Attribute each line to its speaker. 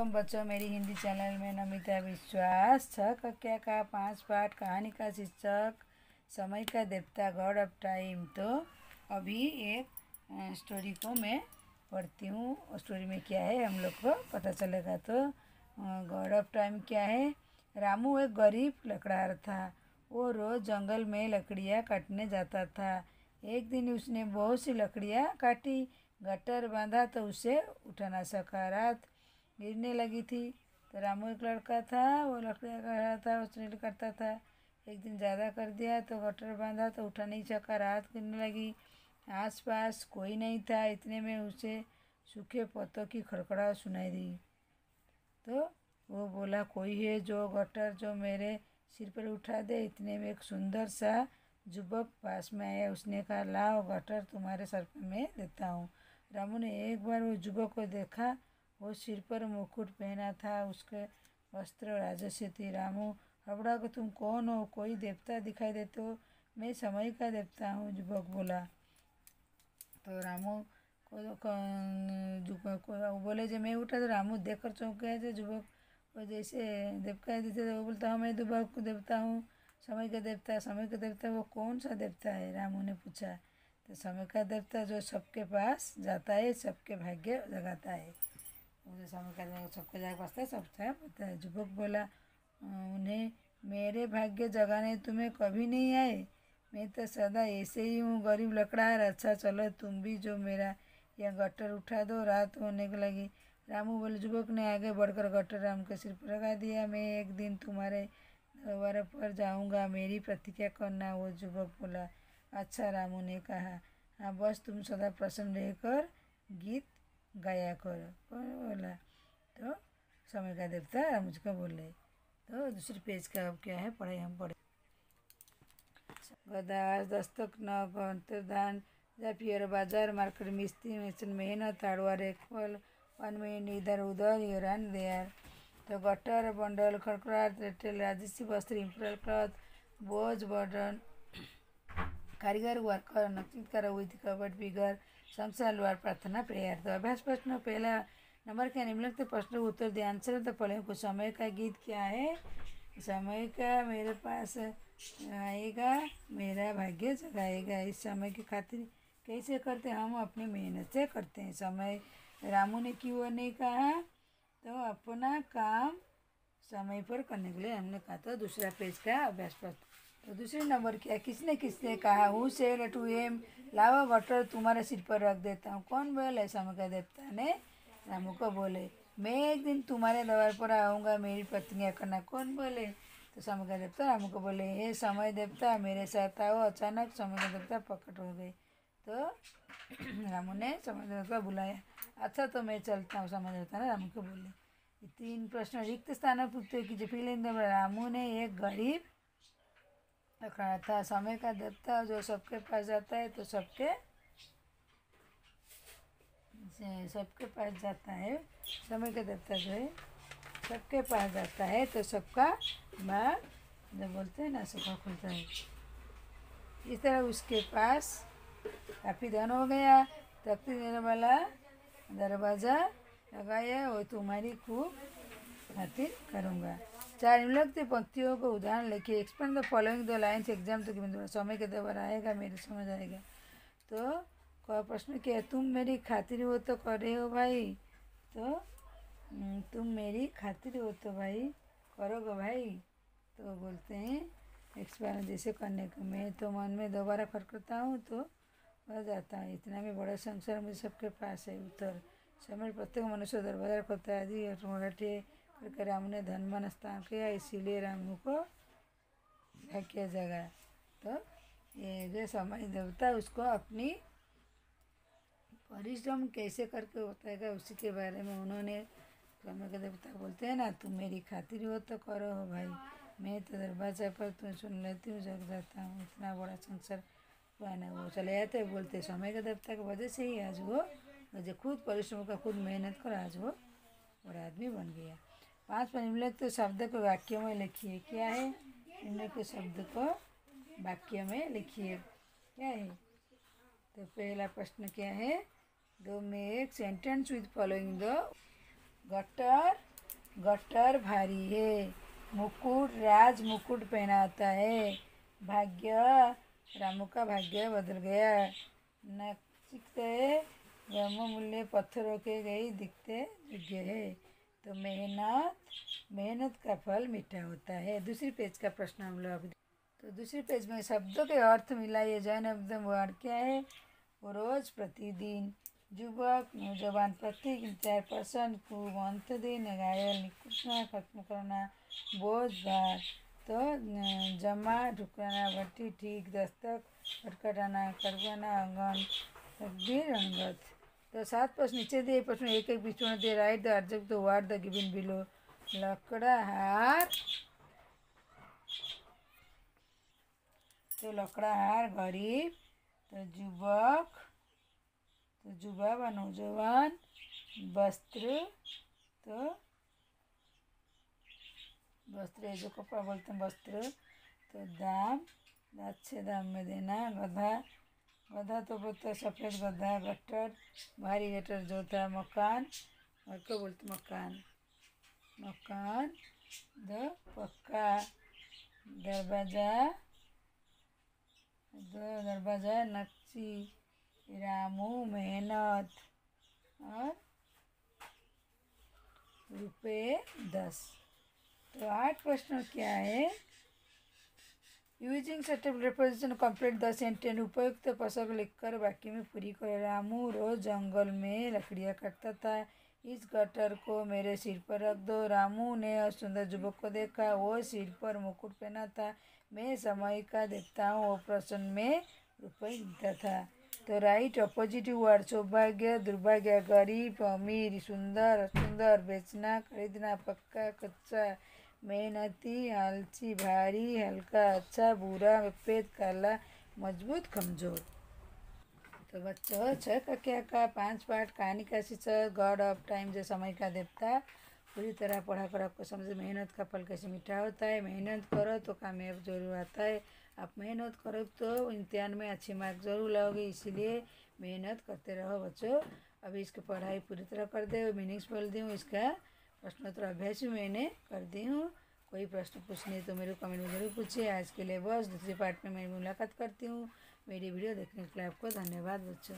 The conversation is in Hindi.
Speaker 1: वेलकम बच्चों मेरी हिंदी चैनल में। नमिता विश्वास। 6 कक्षा का 5 पाठ कहानी का शीर्षक समय का देवता गॉड ऑफ टाइम। तो अभी एक स्टोरी को मैं पढ़ती हूँ। स्टोरी में क्या है हम लोग को पता चलेगा। तो गॉड ऑफ टाइम क्या है। रामू एक गरीब लकड़हार था। वो रोज़ जंगल में लकड़ियाँ काटने जाता था। एक दिन उसने बहुत सी लकड़ियाँ काटी, गट्टर बांधा तो उसे उठा ना सका। रात गिरने लगी थी। तो रामू एक लड़का था, वो लकड़ियाँ काट रहा था, उसने करता था। एक दिन ज़्यादा कर दिया तो गट्टर बांधा तो उठा नहीं सका। रात गिरने लगी, आसपास कोई नहीं था। इतने में उसे सूखे पत्तों की खड़खड़ाहट सुनाई दी। तो वो बोला, कोई है जो गट्टर जो मेरे सिर पर उठा दे। इतने में एक सुंदर सा युवक पास में आया। उसने कहा, लाओ गट्टर तुम्हारे सर पर मैं देता हूँ। रामू ने एक बार वो युवक को देखा। वो सिर पर मुकुट पहना था, उसके वस्त्र राजसी थी। रामू हबड़ा को, तुम कौन हो? कोई देवता दिखाई देते हो? मैं समय का देवता हूँ, युवक बोला। तो रामू को बोले जो मैं उठा। तो रामू देखकर चौंक गया। जो युवक को जैसे देवता देते थे, वो बोलता हाँ मैं युवक को देवता हूँ, समय का देवता। समय का देवता वो कौन सा देवता है? रामू ने पूछा। तो समय का देवता जो सबके पास जाता है, सबके भाग्य जगाता है। मुझे समय का सबके जाग पाता है, सबका पता है। युवक बोला, उन्हें मेरे भाग्य जगाने तुम्हें कभी नहीं आए। मैं तो सदा ऐसे ही हूँ, गरीब लकड़हार। अच्छा चलो तुम भी जो मेरा यह गट्टर उठा दो। रात होने लगी। रामू बोले। युवक ने आगे बढ़कर गट्टर राम के सिर पर लगा दिया। मैं एक दिन तुम्हारे दरबार पर जाऊँगा, मेरी प्रतीक्षा करना, वो युवक बोला। अच्छा, रामू ने कहा। हाँ बस तुम सदा प्रसन्न रहकर गीत गाया करो। कौन बोला? तो समय का देवता मुझको बोले। तो दूसरे पेज का अब क्या है, पढ़े हम पढ़े। गदास दस्तक न अंतर्धान पियर बाजार मार्केट मिस्त्री मेसन मेहनत हार्डवेयर एक फल 1 मिनट इधर उधर हियर एंड देयर। तो गट्टर बंडल खड़खड़ाहट रेटेल राजसी वस्त्र इम्परल क्लॉथ बोझ बर्डन कारीगर वर्कर नक्षत्र विथ कवर्ड फिगर संसार द्वार प्रार्थना प्रेयर। तो अभ्यास प्रश्न पहला नंबर के निम्नलिखित प्रश्न उत्तर दिए। आंसर तो फॉलोइंग को। समय का गीत क्या है? समय का मेरे पास आएगा, मेरा भाग्य जगाएगा। इस समय की खातिर कैसे करते? हम अपनी मेहनत से करते हैं। समय रामू ने क्यों नहीं कहा? तो अपना काम समय पर करने के लिए हमने कहा। तो दूसरा पेज का अभ्यास प्रश्न। तो दूसरे नंबर क्या, किसने किसने कहा? हु सेड टू हिम, लावा गट्टर तुम्हारे सिर पर रख देता हूँ। कौन बोले? समय का देवता ने रामू को बोले। मैं एक दिन तुम्हारे दरबार पर आऊँगा, मेरी प्रतिज्ञा करना। कौन बोले? तो समय का देवता रामू को बोले, हे समय देवता मेरे साथ आओ। अचानक समय का देवता प्रकट हो गए। तो रामू ने समय देवता को बुलाया। अच्छा तो मैं चलता हूँ, समय देवता ने रामू को बोले। 3 प्रश्न रिक्त स्थान पूछते कीजिए। फिर रामू ने एक गरीब खड़ा था। समय का देवता जो सबके पास जाता है तो सबके पास जाता है। समय का देवता जो है सबके पास जाता है तो सबका भाग जो बोलते हैं ना, सबका खुलता है। इस तरह उसके पास काफ़ी धन हो गया। तख्ती देने वाला दरवाज़ा लगाया, वो तुम्हारी खूब खातिर करूँगा। 4 निम्नलिखित पंक्तियों को उदाहरण लिखिए। Explain the following the lines exam तो गिवन। समय के देवर आएगा, मेरे समझ आएगा। तो प्रश्न क्या है? तुम मेरी खातिर हो तो करे हो भाई। तो तुम मेरी खातिर हो तो भाई करोगे भाई। तो बोलते हैं एक्सप्लेन जैसे करने को। मैं तो मन में दोबारा खटखटाता हूँ तो बढ़ जाता है। इतना भी बड़ा संसार मुझे सबके पास है। उत्तर, समय प्रत्येक मनुष्य दरबार करता है आदि मराठी करके रामू ने धनवान स्थान किया, इसीलिए रामू को भाग्य जगा। तो ये जो समय देवता उसको अपनी परिश्रम कैसे करके बताएगा, उसी के बारे में उन्होंने समय के देवता बोलते हैं ना, तुम मेरी खातिर हो तो करो हो भाई। मैं तो दरवाजा पर तुम सुन लेती हूँ, जग जाता हूँ। इतना बड़ा संसार पुराना वो चले जाते बोलते समय के देवता की वजह से ही आज वो मुझे खुद परिश्रम का खुद मेहनत कर आज वो बड़ा आदमी बन गया। 5 पर निम्नलिखित शब्द को वाक्य में लिखिए। क्या है? निम्नलिखित शब्द को वाक्य में लिखिए। क्या है? तो पहला प्रश्न क्या है? दो make sentence with following the gutter gutter भारी है। मुकुट राज मुकुट पहनाता है। भाग्य रामू का भाग्य बदल गया। नचिते ब्रह्म मूल्य पत्थरों के गई दिखते योग्य है। तो मेहनत का फल मीठा होता है। दूसरी पेज का प्रश्न हम लोग तो दूसरी पेज में शब्दों के अर्थ मिलाइए। जैन शब्द वर्ड क्या है? रोज प्रतिदिन, युवक नौजवान, प्रतीक इंतजार, पसंद, खूब, अंत दिन, घायल, निकुटना, खत्म करना, बोझ भार। तो जमा ठुकराना, भट्टी ठीक, दस्तक खटखटाना, करवाना, अंगन, तकबीर, अंगत। तो 7 प्रश्न नीचे दिए प्रश्न एक एक बीच में दिए। Write the object the word the given below. लकड़हार, तो लकड़हार गरीब, तो युवक, तो युवा व नौजवान, वस्त्र, तो वस्त्र जो कपड़ा बोलते हैं वस्त्र, तो दाम, अच्छे दाम में देना। गधा, गधा तो बोलते हैं सफ़ेद गधा। गट्टर भारी गट्टर जो था। मकान, घर को बोलते मकान, मकान दो पक्का। दरवाज़ा, दो दरवाज़ा नक्शी। रामू मेहनत, और रुपये 10। तो 8 प्रश्न क्या है? Using setup representation complete the sentence. उपयुक्त पशक लिखकर वाक्य में पूरी करें। रामू रोज जंगल में लकड़ियाँ काटता था। इस गटर को मेरे सिर पर रख दो। रामू ने सुंदर युवक को देखा, वो सिर पर मुकुट पहना था। मैं समय का देवता हूँ, वो प्रश्न में रुपये गिनता था। तो राइट अपोजिटिव वर्ड। सौभाग्य, दुर्भाग्य, गरीब, अमीर, सुंदर, सुंदर, बेचना, खरीदना, पक्का, कच्चा, मेहनती, आलसी, भारी, हल्का, अच्छा, बुरा, सफेद, काला, मजबूत, कमजोर। तो बच्चों 6 कक्षा का 5 पाठ कहानी का शीर्षक गॉड ऑफ टाइम, जो समय का देवता। पूरी तरह पढ़ा कर आपको समझ मेहनत का फल कैसे मीठा होता है। मेहनत करो तो कामयाब जरूर आता है। आप मेहनत करो तो इम्तिहान में अच्छे मार्क्स जरूर लाओगे, इसीलिए मेहनत करते रहो बच्चों। अभी इसकी पढ़ाई पूरी तरह कर दे। मीनिंग्स बोल दी हूँ, इसका प्रश्नोत्तर अभ्यास भी मैंने कर दी हूँ। कोई प्रश्न पूछने तो मेरे कमेंट में ज़रूर पूछिए। आज के लिए बस, दूसरे पार्ट में मैं मुलाकात करती हूँ। मेरी वीडियो देखने के लिए आपको धन्यवाद बच्चों।